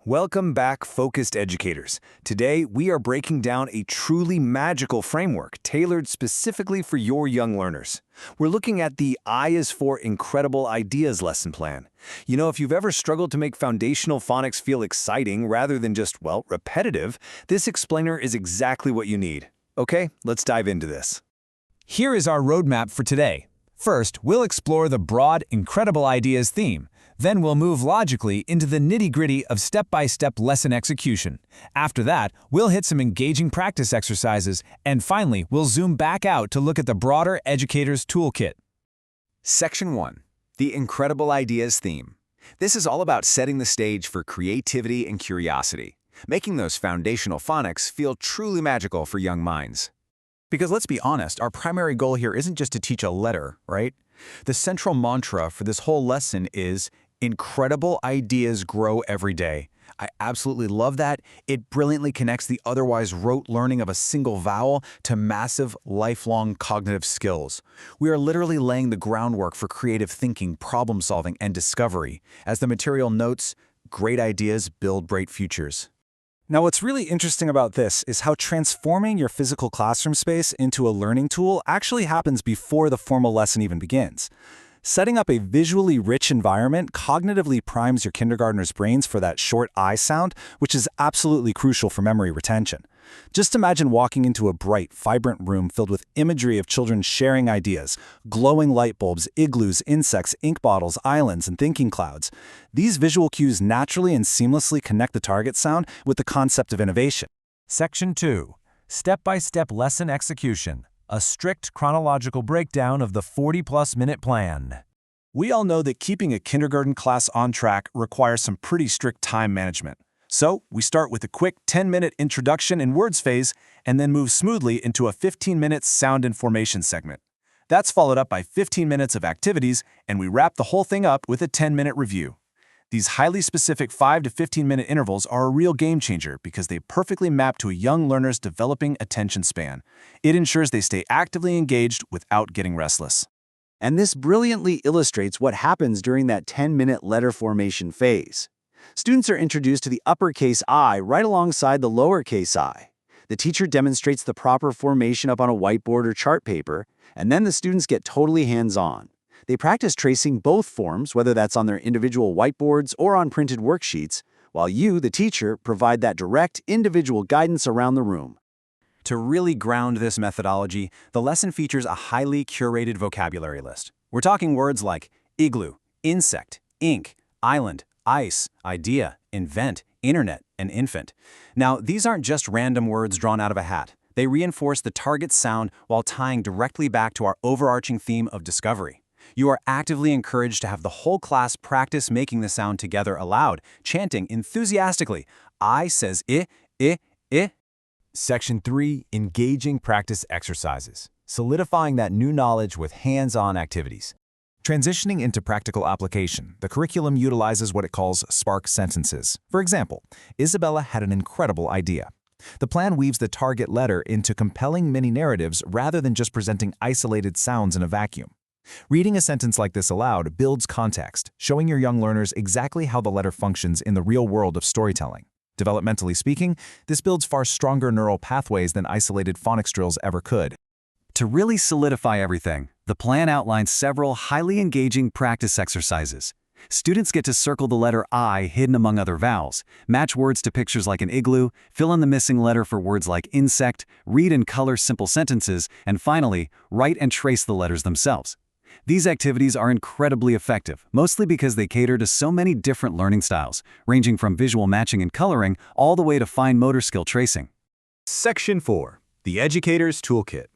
Welcome back, focused educators. Today, we are breaking down a truly magical framework tailored specifically for your young learners. We're looking at the I is for Incredible Ideas lesson plan. You know, if you've ever struggled to make foundational phonics feel exciting rather than just, well, repetitive, this explainer is exactly what you need. Okay, let's dive into this. Here is our roadmap for today. First, we'll explore the broad Incredible Ideas theme. Then we'll move logically into the nitty-gritty of step-by-step lesson execution. After that, we'll hit some engaging practice exercises, and finally, we'll zoom back out to look at the broader educator's toolkit. Section 1. The Incredible Ideas theme. This is all about setting the stage for creativity and curiosity, making those foundational phonics feel truly magical for young minds. Because let's be honest, our primary goal here isn't just to teach a letter, right? The central mantra for this whole lesson is incredible ideas grow every day. I absolutely love that. It brilliantly connects the otherwise rote learning of a single vowel to massive, lifelong cognitive skills. We are literally laying the groundwork for creative thinking, problem solving, and discovery. As the material notes, great ideas build great futures. Now, what's really interesting about this is how transforming your physical classroom space into a learning tool actually happens before the formal lesson even begins. Setting up a visually rich environment cognitively primes your kindergartners' brains for that short I sound, which is absolutely crucial for memory retention. Just imagine walking into a bright, vibrant room filled with imagery of children sharing ideas, glowing light bulbs, igloos, insects, ink bottles, islands, and thinking clouds. These visual cues naturally and seamlessly connect the target sound with the concept of innovation. Section 2. Step-by-step lesson execution. A strict chronological breakdown of the 40-plus minute plan. We all know that keeping a kindergarten class on track requires some pretty strict time management. So, we start with a quick 10-minute introduction and words phase, and then move smoothly into a 15-minute sound and formation segment. That's followed up by 15 minutes of activities, and we wrap the whole thing up with a 10-minute review. These highly specific 5 to 15-minute intervals are a real game changer because they perfectly map to a young learner's developing attention span. It ensures they stay actively engaged without getting restless. And this brilliantly illustrates what happens during that 10-minute letter formation phase. Students are introduced to the uppercase I right alongside the lowercase I. The teacher demonstrates the proper formation up on a whiteboard or chart paper, and then the students get totally hands-on. They practice tracing both forms, whether that's on their individual whiteboards or on printed worksheets, while you, the teacher, provide that direct, individual guidance around the room. To really ground this methodology, the lesson features a highly curated vocabulary list. We're talking words like igloo, insect, ink, island, ice, idea, invent, internet, and infant. Now, these aren't just random words drawn out of a hat. They reinforce the target sound while tying directly back to our overarching theme of discovery. You are actively encouraged to have the whole class practice making the sound together aloud, chanting enthusiastically, I says I, I, I. Section 3. Engaging practice exercises. Solidifying that new knowledge with hands-on activities. Transitioning into practical application, the curriculum utilizes what it calls spark sentences. For example, Isabella had an incredible idea. The plan weaves the target letter into compelling mini-narratives rather than just presenting isolated sounds in a vacuum. Reading a sentence like this aloud builds context, showing your young learners exactly how the letter functions in the real world of storytelling. Developmentally speaking, this builds far stronger neural pathways than isolated phonics drills ever could. To really solidify everything, the plan outlines several highly engaging practice exercises. Students get to circle the letter I hidden among other vowels, match words to pictures like an igloo, fill in the missing letter for words like insect, read and color simple sentences, and finally, write and trace the letters themselves. These activities are incredibly effective, mostly because they cater to so many different learning styles, ranging from visual matching and coloring all the way to fine motor skill tracing. Section 4. The Educator's Toolkit.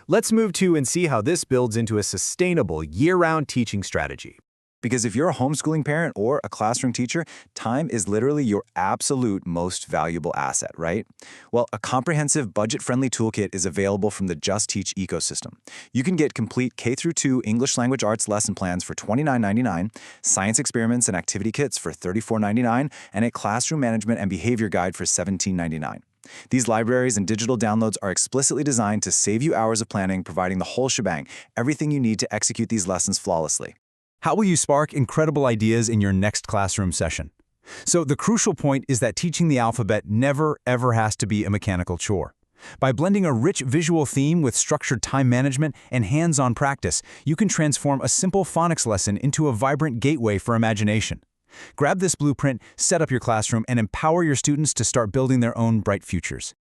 Let's move to and see how this builds into a sustainable year-round teaching strategy. Because if you're a homeschooling parent or a classroom teacher, time is literally your absolute most valuable asset, right? Well, a comprehensive, budget-friendly toolkit is available from the Just Teach ecosystem. You can get complete K-2 English Language Arts lesson plans for $29.99, science experiments and activity kits for $34.99, and a classroom management and behavior guide for $17.99. These libraries and digital downloads are explicitly designed to save you hours of planning, providing the whole shebang, everything you need to execute these lessons flawlessly. How will you spark incredible ideas in your next classroom session? So the crucial point is that teaching the alphabet never, ever has to be a mechanical chore. By blending a rich visual theme with structured time management and hands-on practice, you can transform a simple phonics lesson into a vibrant gateway for imagination. Grab this blueprint, set up your classroom, and empower your students to start building their own bright futures.